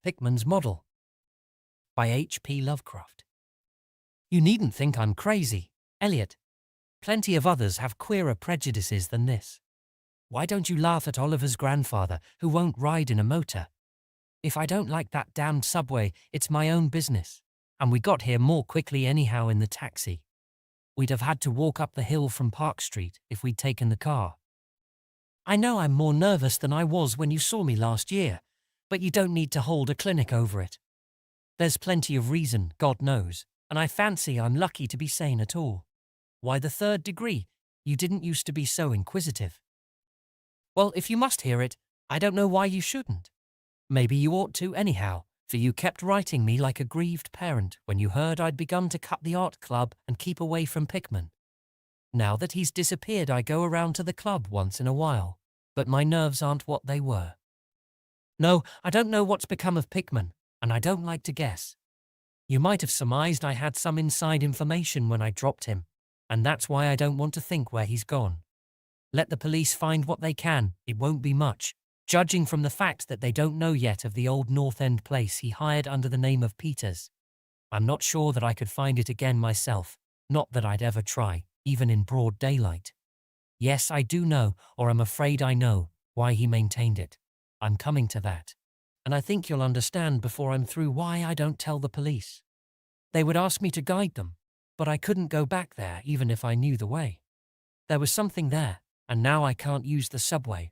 Pickman's Model by H.P. Lovecraft. You needn't think I'm crazy, Eliot. Plenty of others have queerer prejudices than this. Why don't you laugh at Oliver's grandfather, who won't ride in a motor? If I don't like that damned subway, it's my own business. And we got here more quickly anyhow in the taxi. We'd have had to walk up the hill from Park Street if we'd taken the car. I know I'm more nervous than I was when you saw me last year, but you don't need to hold a clinic over it. There's plenty of reason, God knows, and I fancy I'm lucky to be sane at all. Why the third degree? You didn't used to be so inquisitive. Well, if you must hear it, I don't know why you shouldn't. Maybe you ought to anyhow, for you kept writing me like a grieved parent when you heard I'd begun to cut the art club and keep away from Pickman. Now that he's disappeared, I go around to the club once in a while, but my nerves aren't what they were. No, I don't know what's become of Pickman, and I don't like to guess. You might have surmised I had some inside information when I dropped him, and that's why I don't want to think where he's gone. Let the police find what they can, it won't be much, judging from the fact that they don't know yet of the old North End place he hired under the name of Peters. I'm not sure that I could find it again myself, not that I'd ever try, even in broad daylight. Yes, I do know, or I'm afraid I know, why he maintained it. I'm coming to that. And I think you'll understand before I'm through why I don't tell the police. They would ask me to guide them, but I couldn't go back there even if I knew the way. There was something there, and now I can't use the subway,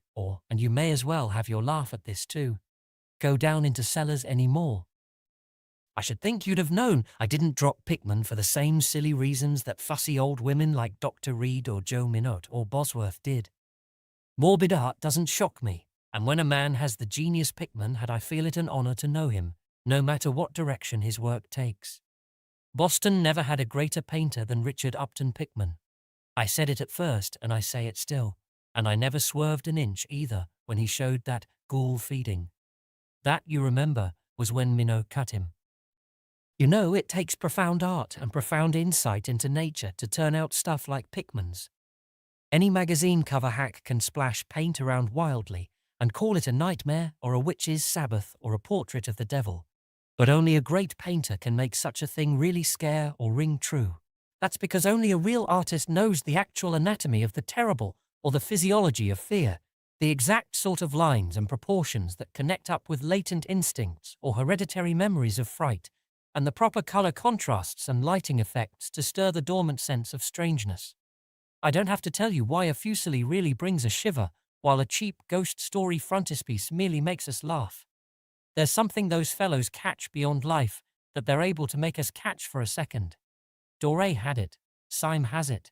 and you may as well have your laugh at this too, go down into cellars anymore. I should think you'd have known I didn't drop Pickman for the same silly reasons that fussy old women like Dr. Reed or Joe Minot or Bosworth did. Morbid art doesn't shock me. And when a man has the genius Pickman had, I feel it an honor to know him, no matter what direction his work takes. Boston never had a greater painter than Richard Upton Pickman. I said it at first, and I say it still, and I never swerved an inch either when he showed that ghoul feeding. That, you remember, was when Minot cut him. You know, it takes profound art and profound insight into nature to turn out stuff like Pickman's. Any magazine cover hack can splash paint around wildly and call it a nightmare or a witch's sabbath or a portrait of the devil. But only a great painter can make such a thing really scare or ring true. That's because only a real artist knows the actual anatomy of the terrible or the physiology of fear, the exact sort of lines and proportions that connect up with latent instincts or hereditary memories of fright, and the proper color contrasts and lighting effects to stir the dormant sense of strangeness. I don't have to tell you why a Fuseli really brings a shiver, while a cheap ghost story frontispiece merely makes us laugh. There's something those fellows catch beyond life that they're able to make us catch for a second. Doré had it, Syme has it,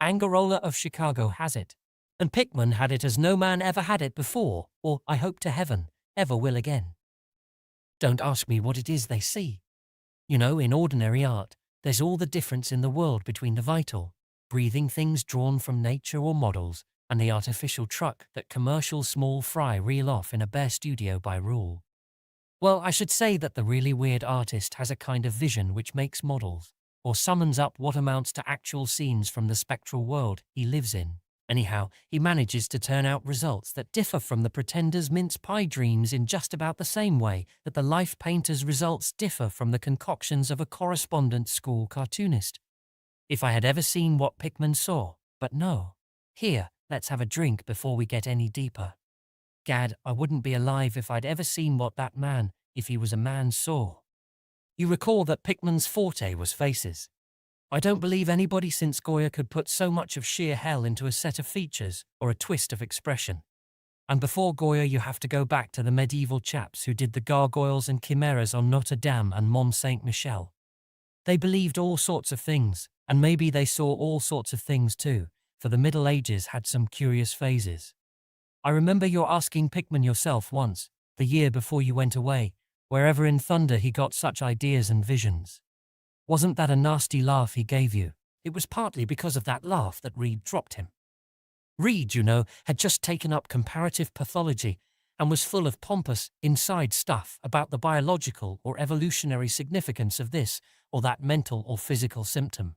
Angarola of Chicago has it, and Pickman had it as no man ever had it before, or, I hope to heaven, ever will again. Don't ask me what it is they see. You know, in ordinary art, there's all the difference in the world between the vital, breathing things drawn from nature or models, and the artificial truck that commercial small fry reel off in a bare studio by rule. Well, I should say that the really weird artist has a kind of vision which makes models, or summons up what amounts to actual scenes from the spectral world he lives in. Anyhow, he manages to turn out results that differ from the pretender's mince pie dreams in just about the same way that the life painter's results differ from the concoctions of a correspondence school cartoonist. If I had ever seen what Pickman saw, but no. Here, let's have a drink before we get any deeper. Gad, I wouldn't be alive if I'd ever seen what that man, if he was a man, saw. You recall that Pickman's forte was faces. I don't believe anybody since Goya could put so much of sheer hell into a set of features or a twist of expression. And before Goya you have to go back to the medieval chaps who did the gargoyles and chimeras on Notre Dame and Mont Saint-Michel. They believed all sorts of things, and maybe they saw all sorts of things too, for the Middle Ages had some curious phases. I remember your asking Pickman yourself once, the year before you went away, wherever in thunder he got such ideas and visions. Wasn't that a nasty laugh he gave you? It was partly because of that laugh that Reed dropped him. Reed, you know, had just taken up comparative pathology and was full of pompous, inside stuff about the biological or evolutionary significance of this or that mental or physical symptom.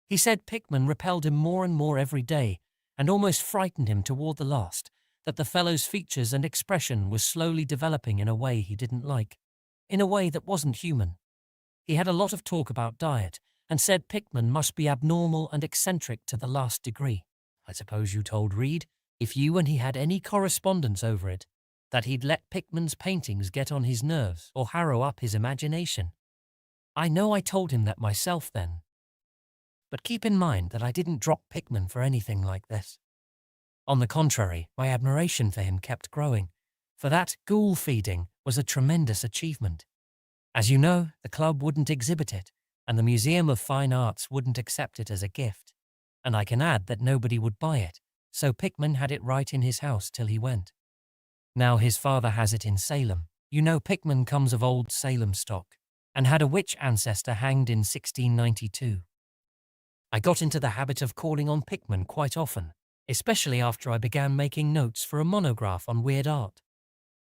He said Pickman repelled him more and more every day and almost frightened him toward the last, that the fellow's features and expression was slowly developing in a way he didn't like. in a way that wasn't human. He had a lot of talk about diet and said Pickman must be abnormal and eccentric to the last degree. I suppose you told Reed, if you and he had any correspondence over it, that he'd let Pickman's paintings get on his nerves or harrow up his imagination. I know I told him that myself then. But keep in mind that I didn't drop Pickman for anything like this. On the contrary, my admiration for him kept growing, for that ghoul feeding was a tremendous achievement. As you know, the club wouldn't exhibit it, and the Museum of Fine Arts wouldn't accept it as a gift. And I can add that nobody would buy it, so Pickman had it right in his house till he went. Now his father has it in Salem. You know Pickman comes of old Salem stock, and had a witch ancestor hanged in 1692. I got into the habit of calling on Pickman quite often, especially after I began making notes for a monograph on weird art.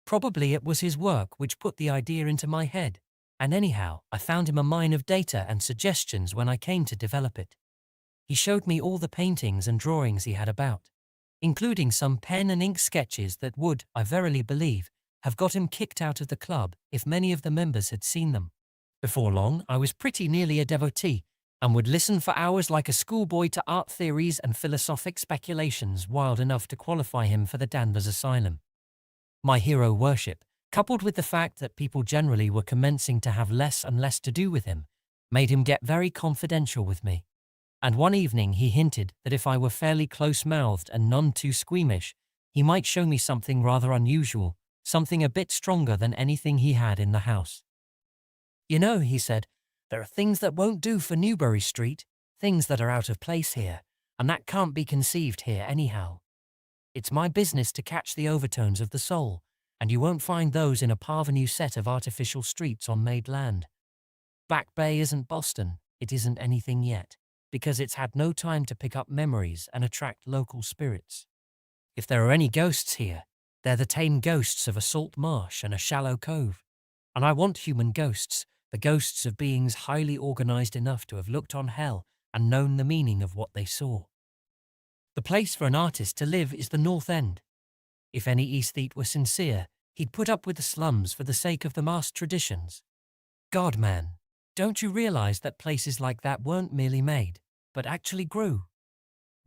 Probably it was his work which put the idea into my head, and anyhow, I found him a mine of data and suggestions when I came to develop it. He showed me all the paintings and drawings he had about, including some pen and ink sketches that would, I verily believe, have got him kicked out of the club if many of the members had seen them. Before long, I was pretty nearly a devotee, and would listen for hours like a schoolboy to art theories and philosophic speculations wild enough to qualify him for the Danvers Asylum. My hero worship, coupled with the fact that people generally were commencing to have less and less to do with him, made him get very confidential with me. And one evening he hinted that if I were fairly close-mouthed and none too squeamish, he might show me something rather unusual, something a bit stronger than anything he had in the house. You know, he said, there are things that won't do for Newbury Street, things that are out of place here, and that can't be conceived here anyhow. It's my business to catch the overtones of the soul, and you won't find those in a parvenu set of artificial streets on made land. Back Bay isn't Boston, it isn't anything yet, because it's had no time to pick up memories and attract local spirits. If there are any ghosts here, they're the tame ghosts of a salt marsh and a shallow cove. And I want human ghosts, the ghosts of beings highly organized enough to have looked on hell and known the meaning of what they saw. The place for an artist to live is the North End. If any aesthete were sincere, he'd put up with the slums for the sake of the masked traditions. God, man, don't you realize that places like that weren't merely made, but actually grew?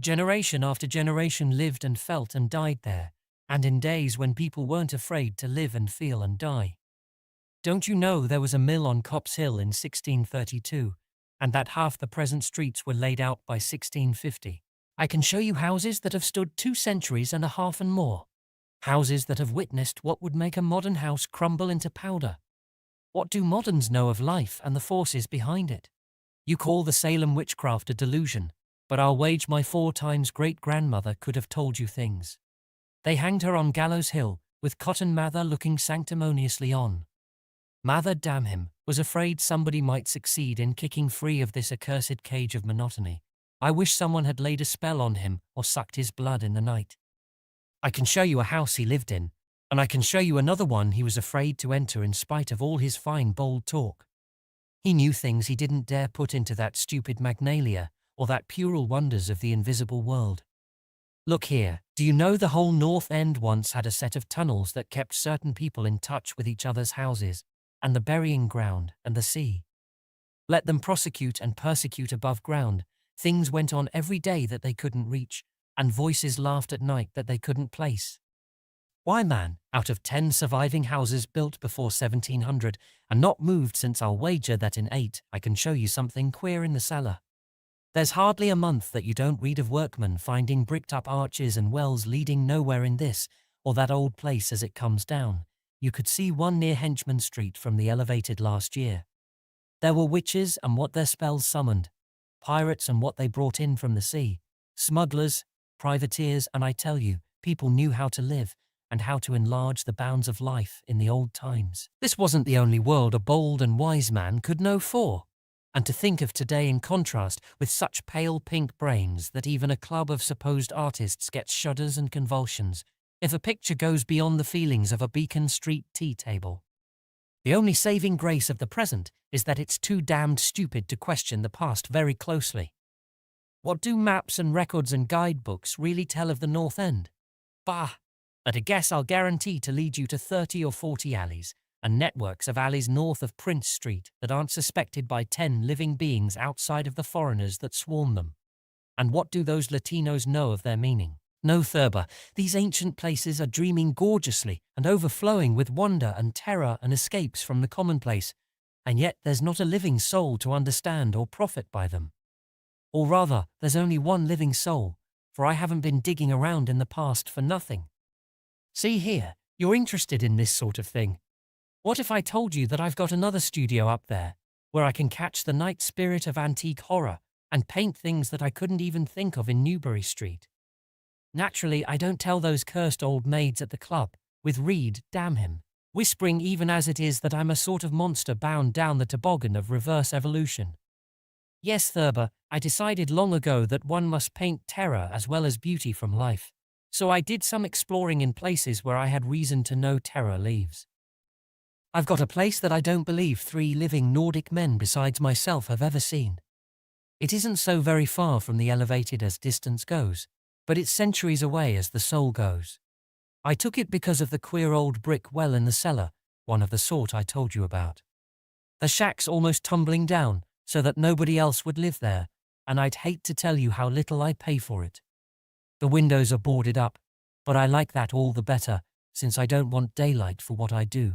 Generation after generation lived and felt and died there, and in days when people weren't afraid to live and feel and die. Don't you know there was a mill on Copp's Hill in 1632, and that half the present streets were laid out by 1650? I can show you houses that have stood 2 centuries and a half and more. Houses that have witnessed what would make a modern house crumble into powder. What do moderns know of life and the forces behind it? You call the Salem witchcraft a delusion, but I'll wage my 4 times great-grandmother could have told you things. They hanged her on Gallows Hill, with Cotton Mather looking sanctimoniously on. Mather, damn him, was afraid somebody might succeed in kicking free of this accursed cage of monotony. I wish someone had laid a spell on him or sucked his blood in the night. I can show you a house he lived in, and I can show you another one he was afraid to enter in spite of all his fine, bold talk. He knew things he didn't dare put into that stupid Magnalia or that puerile wonders of the invisible world. Look here, do you know the whole North End once had a set of tunnels that kept certain people in touch with each other's houses, and the burying ground and the sea? Let them prosecute and persecute above ground, things went on every day that they couldn't reach, and voices laughed at night that they couldn't place. Why, man, out of 10 surviving houses built before 1700 and not moved since, I'll wager that in 8 I can show you something queer in the cellar. There's hardly a month that you don't read of workmen finding bricked-up arches and wells leading nowhere in this or that old place as it comes down. You could see one near Henchman Street from the elevated last year. There were witches and what their spells summoned, pirates and what they brought in from the sea, smugglers, privateers, and I tell you, people knew how to live and how to enlarge the bounds of life in the old times. This wasn't the only world a bold and wise man could know for. And to think of today in contrast with such pale pink brains that even a club of supposed artists gets shudders and convulsions if a picture goes beyond the feelings of a Beacon Street tea table. The only saving grace of the present is that it's too damned stupid to question the past very closely. What do maps and records and guidebooks really tell of the North End? Bah! At a guess I'll guarantee to lead you to 30 or 40 alleys, and networks of alleys north of Prince Street that aren't suspected by 10 living beings outside of the foreigners that swarm them. And what do those Latinos know of their meaning? No, Thurber, these ancient places are dreaming gorgeously and overflowing with wonder and terror and escapes from the commonplace, and yet there's not a living soul to understand or profit by them. Or rather, there's only one living soul, for I haven't been digging around in the past for nothing. See here, you're interested in this sort of thing. What if I told you that I've got another studio up there, where I can catch the night spirit of antique horror and paint things that I couldn't even think of in Newbury Street? Naturally, I don't tell those cursed old maids at the club, with Reed, damn him, whispering even as it is that I'm a sort of monster bound down the toboggan of reverse evolution. Yes, Thurber, I decided long ago that one must paint terror as well as beauty from life, so I did some exploring in places where I had reason to know terror leaves. I've got a place that I don't believe 3 living Nordic men besides myself have ever seen. It isn't so very far from the elevated as distance goes, but it's centuries away as the soul goes. I took it because of the queer old brick well in the cellar, one of the sort I told you about. The shack's almost tumbling down, so that nobody else would live there, and I'd hate to tell you how little I pay for it. The windows are boarded up, but I like that all the better, since I don't want daylight for what I do.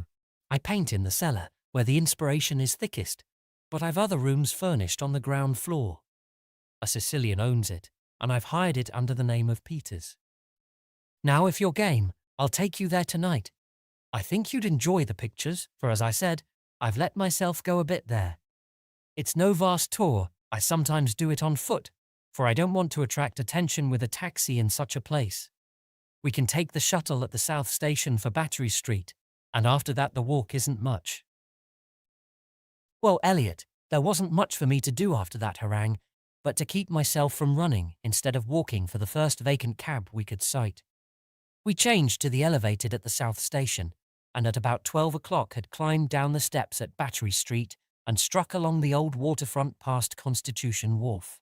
I paint in the cellar, where the inspiration is thickest, but I've other rooms furnished on the ground floor. A Sicilian owns it, and I've hired it under the name of Peters. Now, if you're game, I'll take you there tonight. I think you'd enjoy the pictures, for as I said, I've let myself go a bit there. It's no vast tour, I sometimes do it on foot, for I don't want to attract attention with a taxi in such a place. We can take the shuttle at the South Station for Battery Street, and after that the walk isn't much. Well, Elliot, there wasn't much for me to do after that harangue, but to keep myself from running instead of walking for the first vacant cab we could sight. We changed to the elevated at the South Station, and at about 12 o'clock had climbed down the steps at Battery Street and struck along the old waterfront past Constitution Wharf.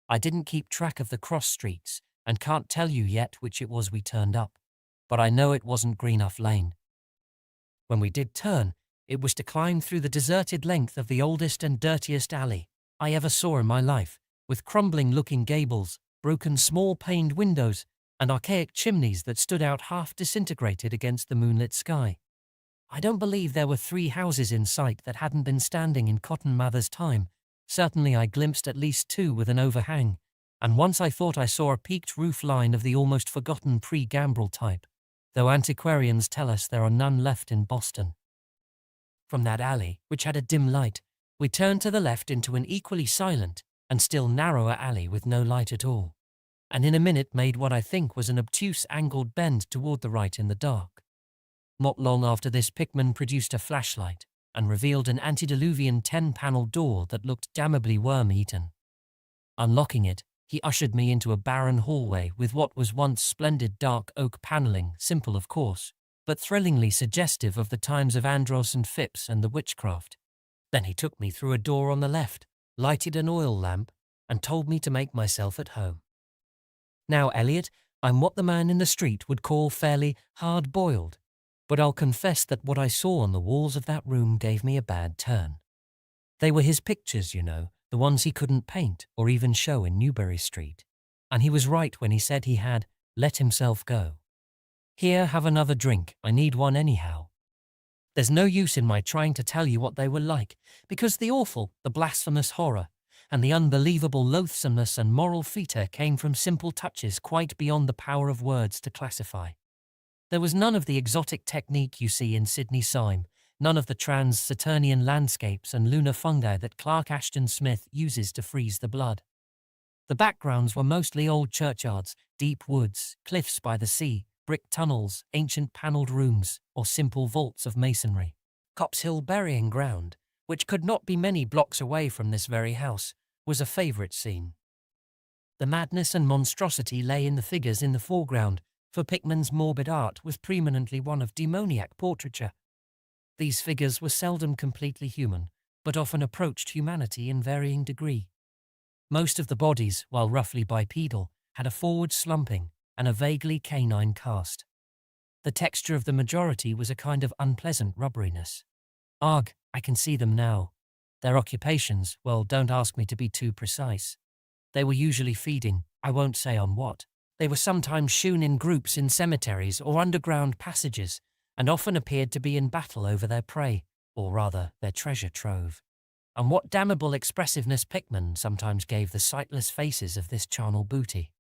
I didn't keep track of the cross streets and can't tell you yet which it was we turned up, but I know it wasn't Greenuff Lane. When we did turn, it was to climb through the deserted length of the oldest and dirtiest alley I ever saw in my life, with crumbling-looking gables, broken small-paned windows, and archaic chimneys that stood out half disintegrated against the moonlit sky. I don't believe there were 3 houses in sight that hadn't been standing in Cotton Mather's time. Certainly I glimpsed at least 2 with an overhang, and once I thought I saw a peaked roof line of the almost forgotten pre-gambrel type, though antiquarians tell us there are none left in Boston. From that alley, which had a dim light, we turned to the left into an equally silent and still narrower alley with no light at all, and in a minute made what I think was an obtuse angled bend toward the right in the dark. Not long after this, Pickman produced a flashlight and revealed an antediluvian 10-panel door that looked damnably worm-eaten. Unlocking it, he ushered me into a barren hallway with what was once splendid dark oak paneling, simple of course, but thrillingly suggestive of the times of Andros and Phipps and the witchcraft. Then he took me through a door on the left, lighted an oil lamp, and told me to make myself at home. Now, Elliot, I'm what the man in the street would call fairly hard-boiled, but I'll confess that what I saw on the walls of that room gave me a bad turn. They were his pictures, you know, the ones he couldn't paint or even show in Newbury Street. And he was right when he said he had let himself go. Here, have another drink. I need one anyhow. There's no use in my trying to tell you what they were like, because the awful, the blasphemous horror, and the unbelievable loathsomeness and moral fetor came from simple touches quite beyond the power of words to classify. There was none of the exotic technique you see in Sidney Syme, none of the trans-Saturnian landscapes and lunar fungi that Clark Ashton Smith uses to freeze the blood. The backgrounds were mostly old churchyards, deep woods, cliffs by the sea, brick tunnels, ancient panelled rooms, or simple vaults of masonry. Copp's Hill burying ground, which could not be many blocks away from this very house, was a favourite scene. The madness and monstrosity lay in the figures in the foreground, for Pickman's morbid art was preeminently one of demoniac portraiture. These figures were seldom completely human, but often approached humanity in varying degree. Most of the bodies, while roughly bipedal, had a forward slumping and a vaguely canine cast. The texture of the majority was a kind of unpleasant rubberiness. Arg, I can see them now. Their occupations, well, don't ask me to be too precise. They were usually feeding, I won't say on what. They were sometimes shewn in groups in cemeteries or underground passages, and often appeared to be in battle over their prey, or rather, their treasure trove. And what damnable expressiveness Pickman sometimes gave the sightless faces of this charnel booty.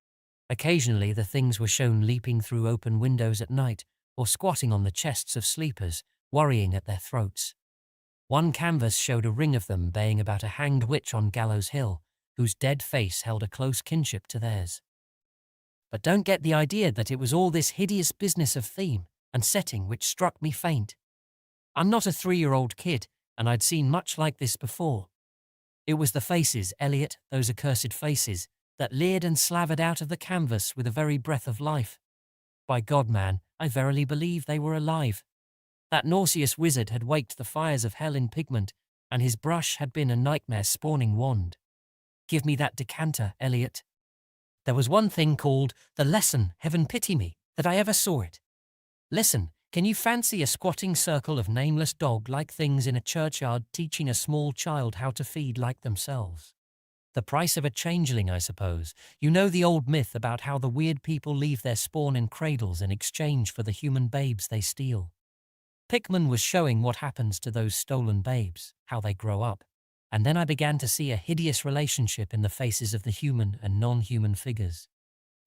Occasionally the things were shown leaping through open windows at night, or squatting on the chests of sleepers, worrying at their throats. One canvas showed a ring of them baying about a hanged witch on Gallows Hill, whose dead face held a close kinship to theirs. But don't get the idea that it was all this hideous business of theme and setting which struck me faint. I'm not a 3-year-old kid, and I'd seen much like this before. It was the faces, Elliot, those accursed faces, that leered and slavered out of the canvas with a very breath of life. By God, man, I verily believe they were alive. That nauseous wizard had waked the fires of hell in pigment, and his brush had been a nightmare-spawning wand. Give me that decanter, Elliot. There was one thing called the lesson, heaven pity me, that I ever saw it. Listen, can you fancy a squatting circle of nameless dog-like things in a churchyard teaching a small child how to feed like themselves? The price of a changeling, I suppose. You know the old myth about how the weird people leave their spawn in cradles in exchange for the human babes they steal. Pickman was showing what happens to those stolen babes, how they grow up. And then I began to see a hideous relationship in the faces of the human and non-human figures.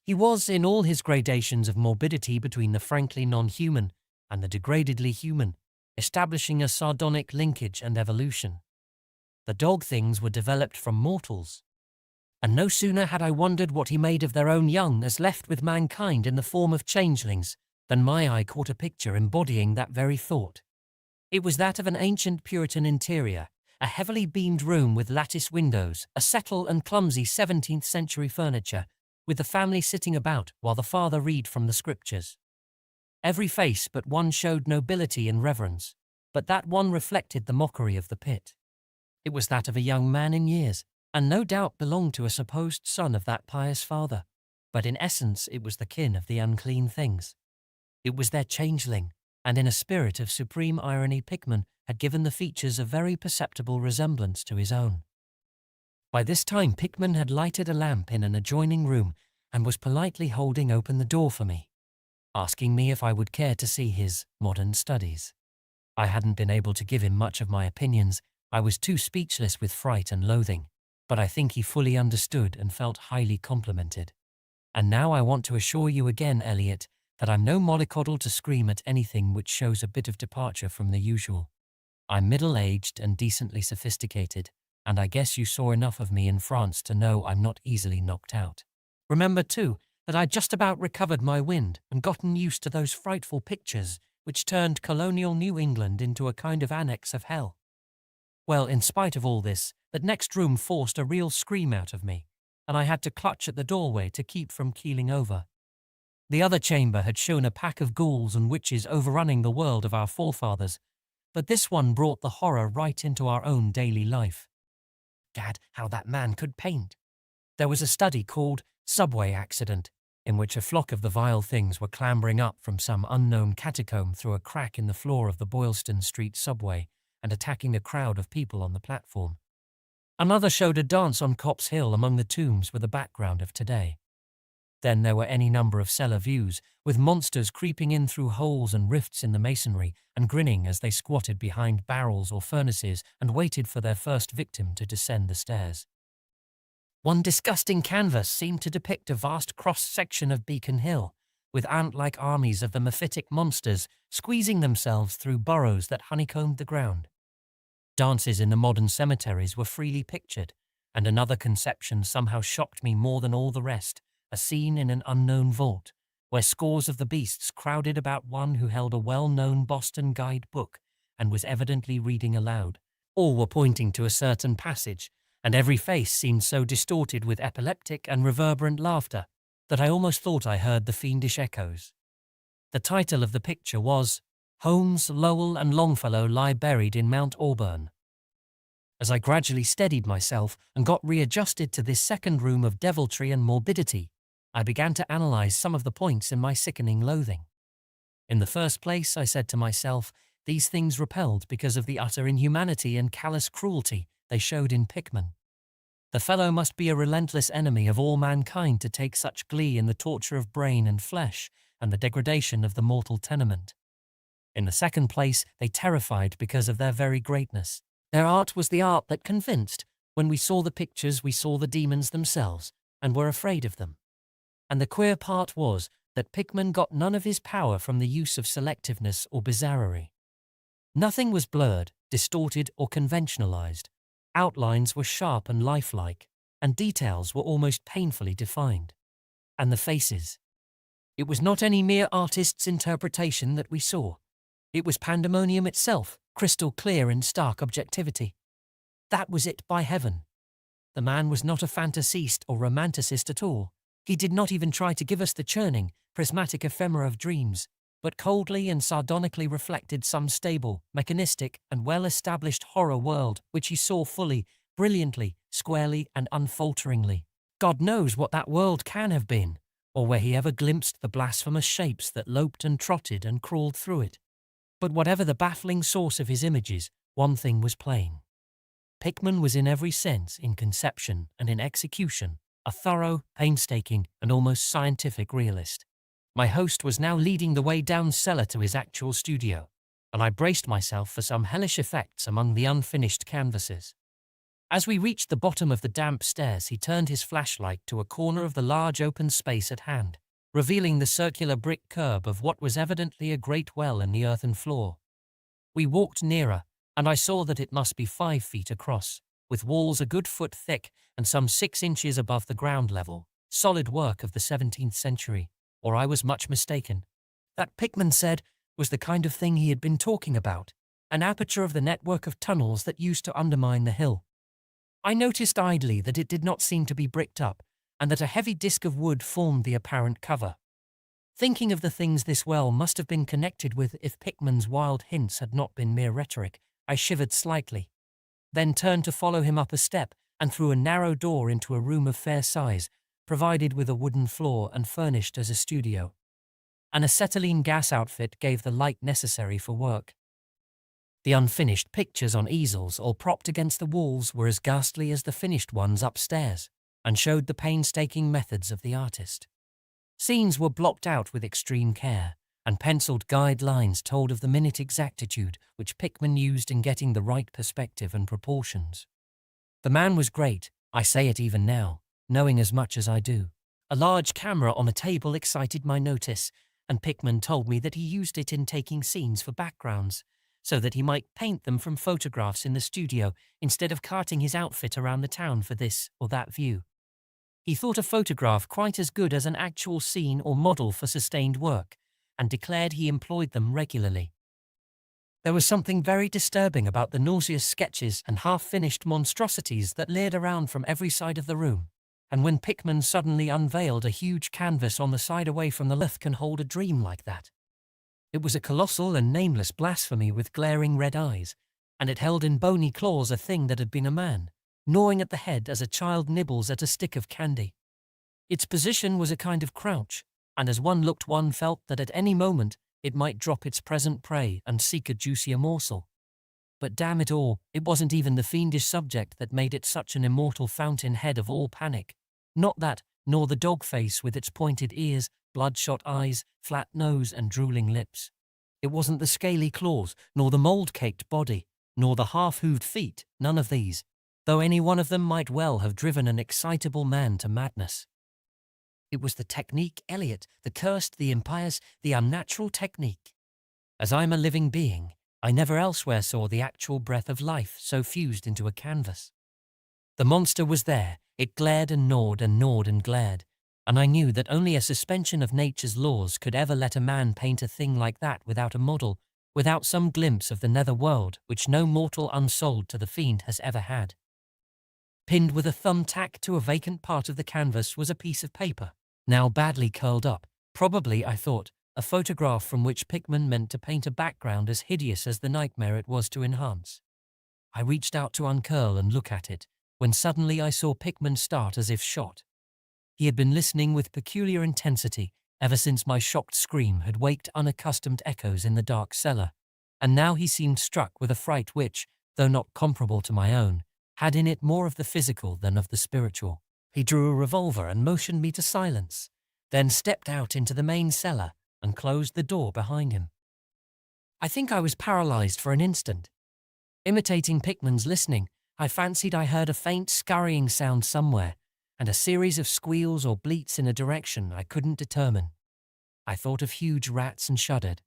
He was in all his gradations of morbidity between the frankly non-human and the degradedly human, establishing a sardonic linkage and evolution. The dog things were developed from mortals. And no sooner had I wondered what he made of their own young as left with mankind in the form of changelings, than my eye caught a picture embodying that very thought. It was that of an ancient Puritan interior, a heavily beamed room with lattice windows, a settle and clumsy 17th century furniture, with the family sitting about while the father read from the scriptures. Every face but one showed nobility and reverence, but that one reflected the mockery of the pit. It was that of a young man in years, and no doubt belonged to a supposed son of that pious father, but in essence it was the kin of the unclean things. It was their changeling, and in a spirit of supreme irony Pickman had given the features a very perceptible resemblance to his own. By this time Pickman had lighted a lamp in an adjoining room and was politely holding open the door for me, asking me if I would care to see his modern studies. I hadn't been able to give him much of my opinions. I was too speechless with fright and loathing, but I think he fully understood and felt highly complimented. And now I want to assure you again, Elliot, that I'm no mollycoddle to scream at anything which shows a bit of departure from the usual. I'm middle-aged and decently sophisticated, and I guess you saw enough of me in France to know I'm not easily knocked out. Remember, too, that I'd just about recovered my wind and gotten used to those frightful pictures which turned colonial New England into a kind of annex of hell. Well, in spite of all this, that next room forced a real scream out of me, and I had to clutch at the doorway to keep from keeling over. The other chamber had shown a pack of ghouls and witches overrunning the world of our forefathers, but this one brought the horror right into our own daily life. Gad, how that man could paint! There was a study called Subway Accident, in which a flock of the vile things were clambering up from some unknown catacomb through a crack in the floor of the Boylston Street subway and attacking the crowd of people on the platform. Another showed a dance on Copp's Hill among the tombs with a background of today. Then there were any number of cellar views, with monsters creeping in through holes and rifts in the masonry and grinning as they squatted behind barrels or furnaces and waited for their first victim to descend the stairs. One disgusting canvas seemed to depict a vast cross-section of Beacon Hill, with ant-like armies of the mephitic monsters squeezing themselves through burrows that honeycombed the ground. Dances in the modern cemeteries were freely pictured, and another conception somehow shocked me more than all the rest, a scene in an unknown vault, where scores of the beasts crowded about one who held a well-known Boston guide book and was evidently reading aloud. All were pointing to a certain passage, and every face seemed so distorted with epileptic and reverberant laughter that I almost thought I heard the fiendish echoes. The title of the picture was, Holmes, Lowell and Longfellow Lie Buried in Mount Auburn. As I gradually steadied myself and got readjusted to this second room of deviltry and morbidity, I began to analyze some of the points in my sickening loathing. In the first place, I said to myself, these things repelled because of the utter inhumanity and callous cruelty they showed in Pickman. The fellow must be a relentless enemy of all mankind to take such glee in the torture of brain and flesh and the degradation of the mortal tenement. In the second place, they terrified because of their very greatness. Their art was the art that convinced. When we saw the pictures, we saw the demons themselves and were afraid of them. And the queer part was that Pickman got none of his power from the use of selectiveness or bizarrerie. Nothing was blurred, distorted, or conventionalized. Outlines were sharp and lifelike, and details were almost painfully defined. And the faces. It was not any mere artist's interpretation that we saw. It was pandemonium itself, crystal clear in stark objectivity. That was it, by heaven. The man was not a fantasiste or romanticist at all. He did not even try to give us the churning, prismatic ephemera of dreams, but coldly and sardonically reflected some stable, mechanistic, and well-established horror world which he saw fully, brilliantly, squarely, and unfalteringly. God knows what that world can have been, or where he ever glimpsed the blasphemous shapes that loped and trotted and crawled through it. But whatever the baffling source of his images, one thing was plain. Pickman was in every sense, in conception and in execution, a thorough, painstaking, and almost scientific realist. My host was now leading the way down cellar to his actual studio, and I braced myself for some hellish effects among the unfinished canvases. As we reached the bottom of the damp stairs, he turned his flashlight to a corner of the large open space at hand, revealing the circular brick curb of what was evidently a great well in the earthen floor. We walked nearer, and I saw that it must be 5 feet across, with walls a good foot thick and some 6 inches above the ground level, solid work of the 17th century, or I was much mistaken. That, Pickman said, was the kind of thing he had been talking about, an aperture of the network of tunnels that used to undermine the hill. I noticed idly that it did not seem to be bricked up, and that a heavy disc of wood formed the apparent cover. Thinking of the things this well must have been connected with if Pickman's wild hints had not been mere rhetoric, I shivered slightly, then turned to follow him up a step and through a narrow door into a room of fair size, provided with a wooden floor and furnished as a studio. An acetylene gas outfit gave the light necessary for work. The unfinished pictures on easels or propped against the walls were as ghastly as the finished ones upstairs, and showed the painstaking methods of the artist. Scenes were blocked out with extreme care, and penciled guidelines told of the minute exactitude which Pickman used in getting the right perspective and proportions. The man was great, I say it even now, knowing as much as I do. A large camera on a table excited my notice, and Pickman told me that he used it in taking scenes for backgrounds, so that he might paint them from photographs in the studio instead of carting his outfit around the town for this or that view. He thought a photograph quite as good as an actual scene or model for sustained work, and declared he employed them regularly. There was something very disturbing about the nauseous sketches and half-finished monstrosities that leered around from every side of the room, and when Pickman suddenly unveiled a huge canvas on the side away from the earth can hold a dream like that. It was a colossal and nameless blasphemy with glaring red eyes, and it held in bony claws a thing that had been a man, gnawing at the head as a child nibbles at a stick of candy. Its position was a kind of crouch, and as one looked one felt that at any moment it might drop its present prey and seek a juicier morsel. But damn it all, it wasn't even the fiendish subject that made it such an immortal fountain-head of all panic. Not that, nor the dog face with its pointed ears, bloodshot eyes, flat nose and drooling lips. It wasn't the scaly claws, nor the mold-caked body, nor the half-hooved feet, none of these, though any one of them might well have driven an excitable man to madness. It was the technique, Eliot, the cursed, the impious, the unnatural technique. As I'm a living being, I never elsewhere saw the actual breath of life so fused into a canvas. The monster was there, it glared and gnawed and gnawed and glared, and I knew that only a suspension of nature's laws could ever let a man paint a thing like that without a model, without some glimpse of the nether world which no mortal unsold to the fiend has ever had. Pinned with a thumbtack to a vacant part of the canvas was a piece of paper, now badly curled up, probably, I thought, a photograph from which Pickman meant to paint a background as hideous as the nightmare it was to enhance. I reached out to uncurl and look at it, when suddenly I saw Pickman start as if shot. He had been listening with peculiar intensity, ever since my shocked scream had waked unaccustomed echoes in the dark cellar, and now he seemed struck with a fright which, though not comparable to my own, had in it more of the physical than of the spiritual. He drew a revolver and motioned me to silence, then stepped out into the main cellar and closed the door behind him. I think I was paralyzed for an instant. Imitating Pickman's listening, I fancied I heard a faint scurrying sound somewhere, and a series of squeals or bleats in a direction I couldn't determine. I thought of huge rats and shuddered.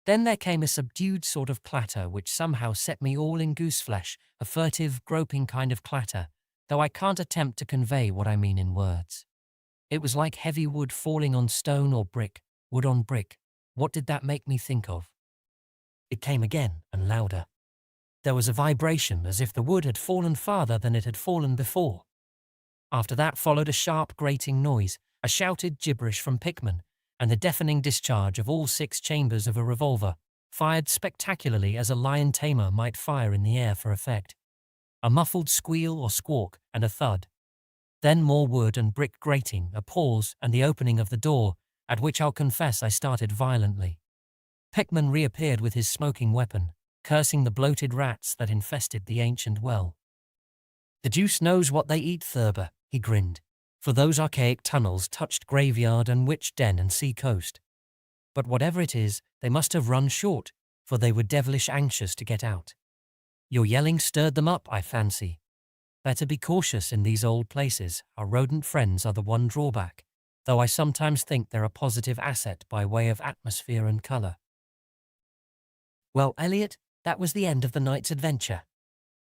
Then there came a subdued sort of clatter which somehow set me all in gooseflesh, a furtive, groping kind of clatter, though I can't attempt to convey what I mean in words. It was like heavy wood falling on stone or brick, wood on brick. What did that make me think of? It came again, and louder. There was a vibration as if the wood had fallen farther than it had fallen before. After that followed a sharp grating noise, a shouted gibberish from Pickman, and the deafening discharge of all 6 chambers of a revolver, fired spectacularly as a lion tamer might fire in the air for effect. A muffled squeal or squawk and a thud. Then more wood and brick grating, a pause, and the opening of the door, at which I'll confess I started violently. Pickman reappeared with his smoking weapon, cursing the bloated rats that infested the ancient well. "The deuce knows what they eat, Thurber," he grinned, for those archaic tunnels touched graveyard and witch den and sea coast. "But whatever it is, they must have run short, for they were devilish anxious to get out. Your yelling stirred them up, I fancy. Better be cautious in these old places. Our rodent friends are the one drawback, though I sometimes think they're a positive asset by way of atmosphere and colour." Well, Elliot, that was the end of the night's adventure.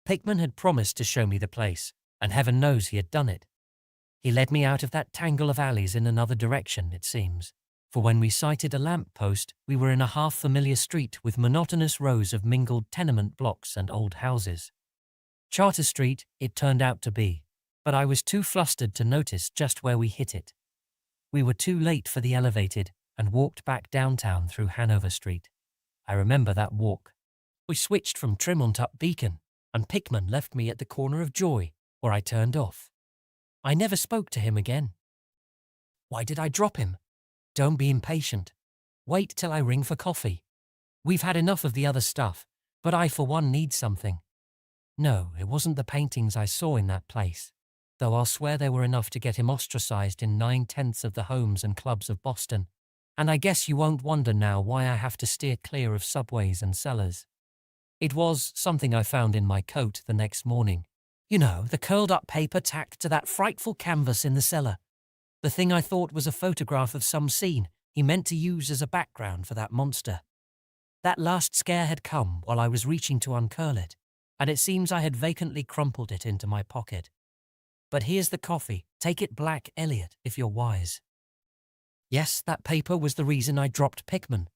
Pickman had promised to show me the place, and heaven knows he had done it. He led me out of that tangle of alleys in another direction, it seems, for when we sighted a lamp post, we were in a half-familiar street with monotonous rows of mingled tenement blocks and old houses. Charter Street it turned out to be, but I was too flustered to notice just where we hit it. We were too late for the elevated and walked back downtown through Hanover Street. I remember that walk. We switched from Tremont up Beacon, and Pickman left me at the corner of Joy, where I turned off. I never spoke to him again. Why did I drop him? Don't be impatient. Wait till I ring for coffee. We've had enough of the other stuff, but I for one need something. No, it wasn't the paintings I saw in that place, though I'll swear they were enough to get him ostracized in 9/10 of the homes and clubs of Boston. And I guess you won't wonder now why I have to steer clear of subways and cellars. It was something I found in my coat the next morning. You know, the curled-up paper tacked to that frightful canvas in the cellar. The thing I thought was a photograph of some scene he meant to use as a background for that monster. That last scare had come while I was reaching to uncurl it, and it seems I had vacantly crumpled it into my pocket. But here's the coffee. Take it black, Elliot, if you're wise. Yes, that paper was the reason I dropped Pickman.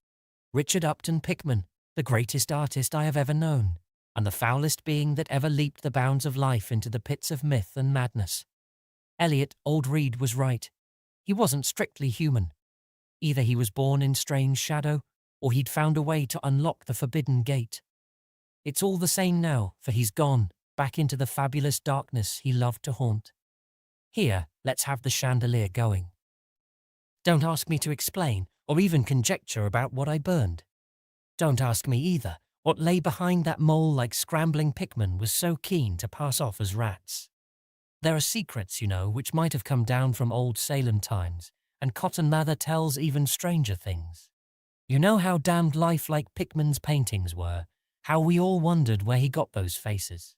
Richard Upton Pickman, the greatest artist I have ever known, and the foulest being that ever leaped the bounds of life into the pits of myth and madness. Elliot, old Reed was right. He wasn't strictly human. Either he was born in strange shadow, or he'd found a way to unlock the forbidden gate. It's all the same now, for he's gone, back into the fabulous darkness he loved to haunt. Here, let's have the chandelier going. Don't ask me to explain, or even conjecture about what I burned. Don't ask me either what lay behind that mole like scrambling Pickman was so keen to pass off as rats. There are secrets, you know, which might have come down from old Salem times, and Cotton Mather tells even stranger things. You know how damned lifelike Pickman's paintings were, how we all wondered where he got those faces.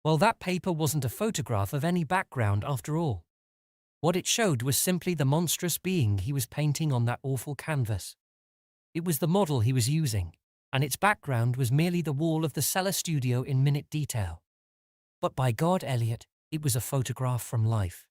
Well, that paper wasn't a photograph of any background after all. What it showed was simply the monstrous being he was painting on that awful canvas. It was the model he was using, and its background was merely the wall of the cellar studio in minute detail. But by God, Elliot, it was a photograph from life.